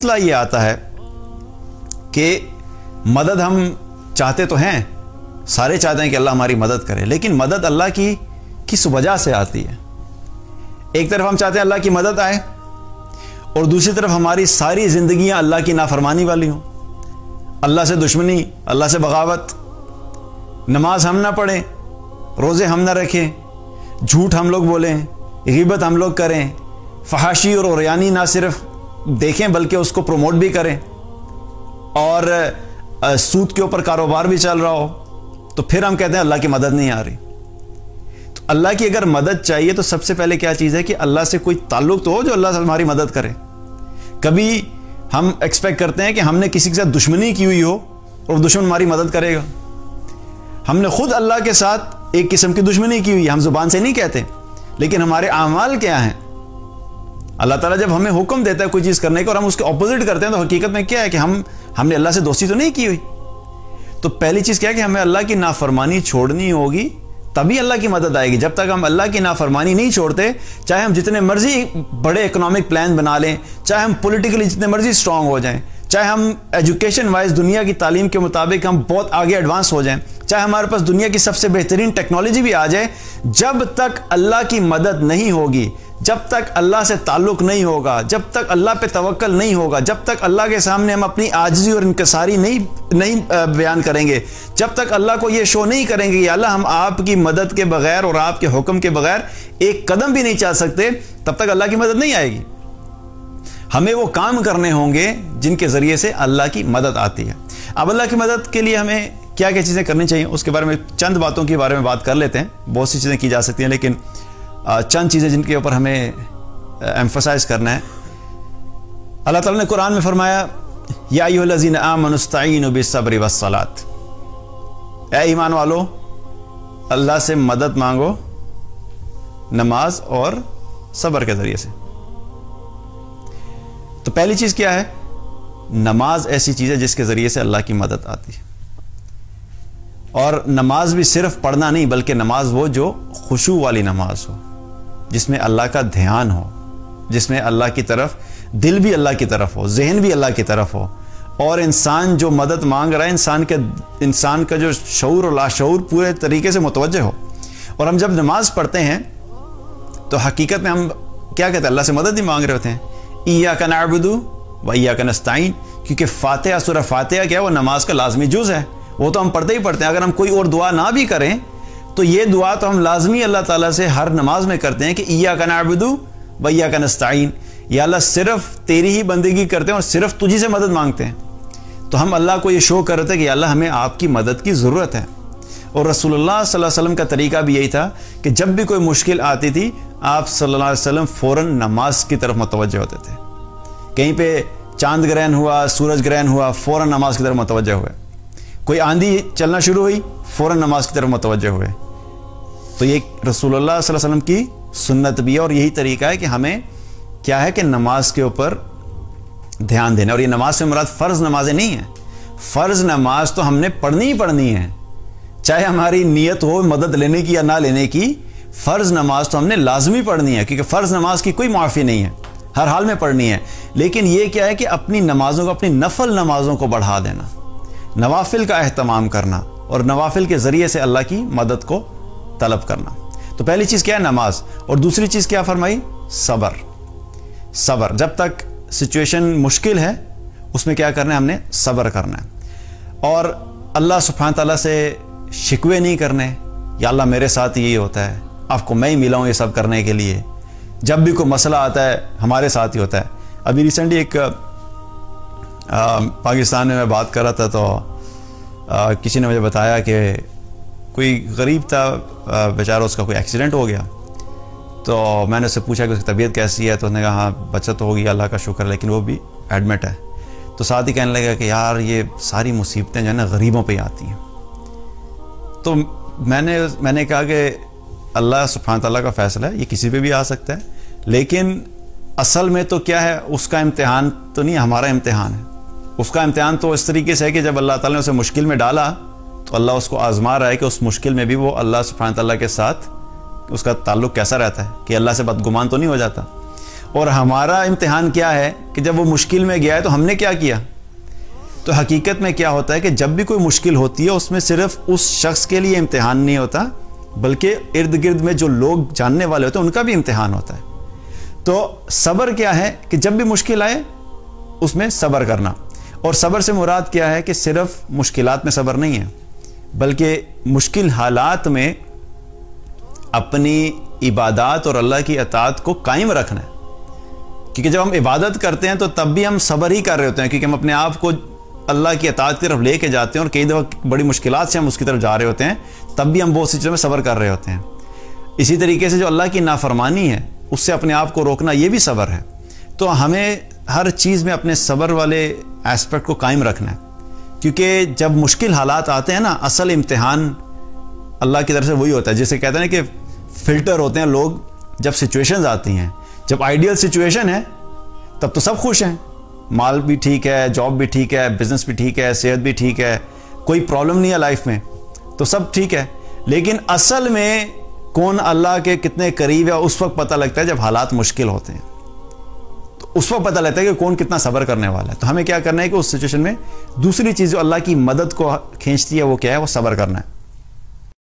مسئلہ یہ آتا ہے کہ مدد ہم چاہتے تو ہیں، سارے چاہتے ہیں کہ اللہ ہماری مدد کرے، لیکن مدد اللہ کی کس وجہ سے آتی ہے؟ ایک طرف ہم چاہتے ہیں اللہ کی مدد آئے اور دوسری طرف ہماری ساری زندگیاں اللہ کی نافرمانی والی ہوں، اللہ سے دشمنی، اللہ سے بغاوت، نماز ہم نہ پڑھیں، روزے ہم نہ رکھیں، جھوٹ ہم لوگ بولیں، غیبت ہم لوگ کریں، فحاشی اور عریانی نہ صرف دیکھیں بلکہ اس کو پروموٹ بھی کریں، اور سود کے اوپر کاروبار بھی چل رہا ہو، تو پھر ہم کہتے ہیں اللہ کی مدد نہیں آ رہی۔ تو اللہ کی اگر مدد چاہیے تو سب سے پہلے کیا چیز ہے کہ اللہ سے کوئی تعلق تو ہو جو اللہ سے ہماری مدد کرے۔ کبھی ہم ایکسپیکٹ کرتے ہیں کہ ہم نے کسی کے ساتھ دشمنی کی ہوئی ہو اور دشمن ہماری مدد کرے گا۔ ہم نے خود اللہ کے ساتھ ایک قسم کی دشمنی کی ہوئی ہے، ہم زبان سے نہیں کہتے، لیکن ہمارے اعمال کیا ہیں؟ اللہ تعالیٰ جب ہمیں حکم دیتا ہے کوئی چیز کرنے کا اور ہم اس کے اپوزٹ کرتے ہیں تو حقیقت میں کیا ہے کہ ہم نے اللہ سے دوستی تو نہیں کی ہوئی۔ تو پہلی چیز کیا ہے کہ ہمیں اللہ کی نافرمانی چھوڑنی ہوگی، تبھی اللہ کی مدد آئے گی۔ جب تک ہم اللہ کی نافرمانی نہیں چھوڑتے، چاہے ہم جتنے مرضی بڑے اکنامک پلان بنا لیں، چاہے ہم پولیٹیکلی جتنے مرضی سٹرونگ ہو جائیں، چاہے ہم ایجوکیشن وائز دنیا کی تعلیم کے مطابق ہم بہت آگے ایڈوانس ہو جائیں، چاہے ہمارے پاس دنیا کی سب سے بہترین ٹیکنالوجی بھی آ جائے، جب تک اللہ کی مدد نہیں ہوگی، جب تک اللہ سے تعلق نہیں ہوگا، جب تک اللہ پہ توکل نہیں ہوگا، جب تک اللہ کے سامنے ہم اپنی عاجزی اور انکساری نہیں بیان کریں گے، جب تک اللہ کو یہ شو نہیں کریں گے کہ اللہ ہم آپ کی مدد کے بغیر اور آپ کے حکم کے بغیر ایک قدم بھی نہیں چل سکتے، تب تک اللہ کی مدد نہیں آئے گی۔ ہمیں وہ کام کرنے ہوں گے جن کے ذریعے سے اللہ کی مدد آتی ہے۔ اب اللہ کی مدد کے لیے ہمیں کیا کیا چیزیں کرنی چاہیے اس کے بارے میں چند باتوں کے بارے میں بات کر لیتے ہیں۔ بہت سی چیزیں کی جا سکتی ہیں، لیکن چند چیزیں جن کے اوپر ہمیں ایمفسائز کرنا ہے۔ اللہ تعالیٰ نے قرآن میں فرمایا یا ایھا الذین آمنوا استعینوا بالصبر والصلاۃ، اے ایمان والو اللہ سے مدد مانگو نماز اور صبر کے ذریعے سے۔ تو پہلی چیز کیا ہے؟ نماز ایسی چیز ہے جس کے ذریعے سے اللہ کی مدد آتی ہے، اور نماز بھی صرف پڑھنا نہیں بلکہ نماز وہ جو خشوع والی نماز ہو، جس میں اللہ کا دھیان ہو، جس میں اللہ کی طرف دل بھی اللہ کی طرف ہو، ذہن بھی اللہ کی طرف ہو، اور انسان جو مدد مانگ رہا ہے انسان کا جو شعور اور لاشعور پورے طریقے سے متوجہ ہو۔ اور ہم جب نماز پڑھتے ہیں تو حقیقت میں ہم کیا کہتے ہیں؟ اللہ سے مدد ہی مانگ رہے ہوتے ہیں۔ ایاک نعبد و ایاک نستعین، کیونکہ فاتحہ، سورہ فاتحہ کیا ہے؟ وہ نماز کا لازمی جز ہے، وہ تو ہم پڑھتے ہی پڑھتے ہیں۔ اگر ہم کوئی اور دعا نہ بھی کریں تو یہ دعا تو ہم لازمی اللہ تعالیٰ سے ہر نماز میں کرتے ہیں کہ ایاک نعبد و ایاک نستعین، یا اللہ صرف تیری ہی بندگی کرتے ہیں اور صرف تجھی سے مدد مانگتے ہیں۔ تو ہم اللہ کو یہ شو کر رہے تھے کہ اللہ ہمیں آپ کی مدد کی ضرورت ہے۔ اور رسول اللہ صلی اللہ علیہ وسلم کا طریقہ بھی یہی تھا کہ جب بھی کوئی مشکل آتی تھی آپ صلی اللہ علیہ وسلم فوراً نماز کی طرف متوجہ ہوتے تھے۔ کہیں پہ چاند گرہن ہوا، سورج گرہن ہوا، فوراً نماز کی طرف متوجہ ہوئے۔ کوئی آندھی چلنا شروع ہوئی، فوراً نماز کی طرف متوجہ ہوئے۔ تو یہ رسول اللہ صلی اللہ علیہ وسلم کی سنت بھی ہے، اور یہی طریقہ ہے کہ ہمیں کیا ہے کہ نماز کے اوپر دھیان دینا۔ اور یہ نماز سے مراد فرض نمازیں نہیں ہیں، فرض نماز تو ہم نے پڑھنی ہی پڑھنی ہے، چاہے ہماری نیت ہو مدد لینے کی یا نہ لینے کی، فرض نماز تو ہم نے لازمی پڑھنی ہے، کیونکہ فرض نماز کی کوئی معافی نہیں ہے، ہر حال میں پڑھنی ہے۔ لیکن یہ کیا ہے کہ اپنی نمازوں کو، اپنی نفل نمازوں کو بڑھا دینا، نوافل کا اہتمام کرنا، اور نوافل کے ذریعے سے اللہ کی مدد کو طلب کرنا۔ تو پہلی چیز کیا ہے؟ نماز۔ اور دوسری چیز کیا فرمائی؟ صبر۔ صبر، جب تک سچویشن مشکل ہے اس میں کیا کرنا ہے؟ ہم نے صبر کرنا ہے، اور اللہ سبحانہ تعالیٰ سے شکوے نہیں کرنے، یا اللہ میرے ساتھ یہی ہوتا ہے، آپ کو میں ہی ملا ہوں یہ سب کرنے کے لیے، جب بھی کوئی مسئلہ آتا ہے ہمارے ساتھ ہی ہوتا ہے۔ ابھی ریسنٹلی ایک پاکستان میں بات کر رہا تھا تو کسی نے مجھے بتایا کہ کوئی غریب تھا بیچارہ، اس کا کوئی ایکسیڈنٹ ہو گیا، تو میں نے اس سے پوچھا کہ اس کی طبیعت کیسی ہے، تو اس نے کہا ہاں بچت ہو گئی اللہ کا شکر، لیکن وہ بھی ایڈمٹ ہے۔ تو ساتھ ہی کہنے لگا کہ یار یہ ساری مصیبتیں جو ہے نا غریبوں پہ ہی آتی ہیں۔ تو میں نے کہا کہ اللہ سبحانہ تعالیٰ کا فیصلہ ہے، یہ کسی پہ بھی آ سکتا ہے، لیکن اصل میں تو کیا ہے، اس کا امتحان تو نہیں، ہمارا امتحان ہے۔ اس کا امتحان تو اس طریقے سے ہے کہ جب اللہ تعالیٰ نے اسے مشکل میں ڈالا تو اللہ اس کو آزما رہا ہے کہ اس مشکل میں بھی وہ اللہ سبحانہ تعالیٰ کے ساتھ اس کا تعلق کیسا رہتا ہے، کہ اللہ سے بدگمان تو نہیں ہو جاتا۔ اور ہمارا امتحان کیا ہے کہ جب وہ مشکل میں گیا ہے تو ہم نے کیا کیا. تو حقیقت میں کیا ہوتا ہے کہ جب بھی کوئی مشکل ہوتی ہے اس میں صرف اس شخص کے لیے امتحان نہیں ہوتا, بلکہ ارد گرد میں جو لوگ جاننے والے ہوتے ہیں ان کا بھی امتحان ہوتا ہے. تو صبر کیا ہے کہ جب بھی مشکل آئے اس میں صبر کرنا. اور صبر سے مراد کیا ہے کہ صرف مشکلات میں صبر نہیں ہے, بلکہ مشکل حالات میں اپنی عبادات اور اللہ کی اطاعت کو قائم رکھنا ہے. کیونکہ جب ہم عبادت کرتے ہیں تو تب بھی ہم صبر ہی کر رہے ہوتے ہیں, کیونکہ ہم اپنے آپ کو اللہ کی اطاعت کی طرف لے کے جاتے ہیں اور کئی دفعہ بڑی مشکلات سے ہم اس کی طرف جا رہے ہوتے ہیں, تب بھی ہم بہت سی چیزوں میں صبر کر رہے ہوتے ہیں. اسی طریقے سے جو اللہ کی نافرمانی ہے اس سے اپنے آپ کو روکنا یہ بھی صبر ہے. تو ہمیں ہر چیز میں اپنے صبر والے ایسپیکٹ کو قائم رکھنا ہے, کیونکہ جب مشکل حالات آتے ہیں نا, اصل امتحان اللہ کی طرف سے وہی ہوتا ہے. جسے کہتے ہیں کہ فلٹر ہوتے ہیں لوگ جب سچویشنز آتی ہیں. جب آئیڈیل سچویشن ہے تب تو سب خوش ہیں, مال بھی ٹھیک ہے, جاب بھی ٹھیک ہے, بزنس بھی ٹھیک ہے, صحت بھی ٹھیک ہے, کوئی پرابلم نہیں ہے لائف میں, تو سب ٹھیک ہے. لیکن اصل میں کون اللہ کے کتنے قریب ہے اس وقت پتہ لگتا ہے جب حالات مشکل ہوتے ہیں. تو اس وقت پتہ لگتا ہے کہ کون کتنا صبر کرنے والا ہے. تو ہمیں کیا کرنا ہے کہ اس سچویشن میں دوسری چیز جو اللہ کی مدد کو کھینچتی ہے وہ کیا ہے, وہ صبر کرنا ہے.